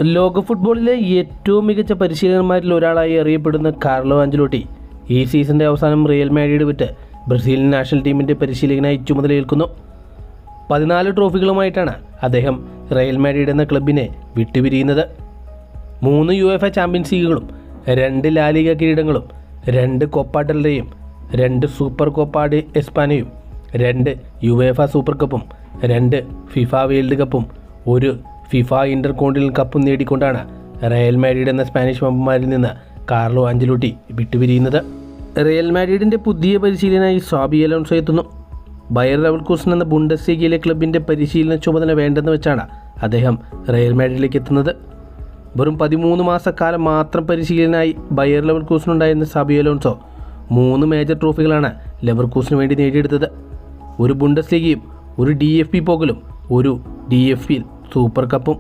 ലോക ഫുട്ബോളിലെ ഏറ്റവും മികച്ച പരിശീലകന്മാരിൽ ഒരാളായി അറിയപ്പെടുന്ന കാർലോ ആഞ്ചലോട്ടി ഈ സീസണിൻ്റെ അവസാനം റിയൽ മാഡ്രിഡ് വിട്ട് ബ്രസീലിയൻ നാഷണൽ ടീമിൻ്റെ പരിശീലകനായി ചുമതലയേൽക്കുന്നു. 14 ട്രോഫികളുമായിട്ടാണ് അദ്ദേഹം റിയൽ മാഡ്രിഡ് എന്ന ക്ലബിനെ വിട്ടുപിരിയുന്നത്. 3 UEFA ചാമ്പ്യൻസ് ലീഗുകളും 2 ലാ ലീഗ കിരീടങ്ങളും 2 കോപ്പ ഡെൽ റേയും 2 സൂപ്പർ കോപ്പ ഡെ എസ്പാനയും 2 UEFA സൂപ്പർ കപ്പും 2 ഫിഫ വേൾഡ് കപ്പും 1 ഫിഫ ഇന്റർ കോണ്ടിനൽ കപ്പും നേടിക്കൊണ്ടാണ് റിയൽ മാഡ്രിഡ് എന്ന സ്പാനിഷ് വമ്പന്മാരിൽ നിന്ന് കാർലോ ആഞ്ചലോട്ടി വിട്ടുപിരിയുന്നത്. റിയൽ മാഡ്രിഡിൻ്റെ പുതിയ പരിശീലകനായി സാബി അലോൺസോ എത്തുന്നു. ബയർ ലെവർകൂസൻ എന്ന ബുണ്ടസ്ലീഗയിലെ ക്ലബിൻ്റെ പരിശീലന ചുമതല വേണ്ടെന്ന് വെച്ചാണ് അദ്ദേഹം റിയൽ മാഡ്രിഡിലേക്ക് എത്തുന്നത്. വെറും 13 മാസക്കാലം മാത്രം പരിശീലകനായി ബയർ ലെവർകൂസനുണ്ടായിരുന്ന സാബി അലോൺസോ 3 മേജർ ട്രോഫികളാണ് ലെവർകൂസന് വേണ്ടി നേടിയെടുത്തത്. ഒരു ബുണ്ടസ്ലീഗയും 1 DFB പോകലും 1 DFB സൂപ്പർ കപ്പും.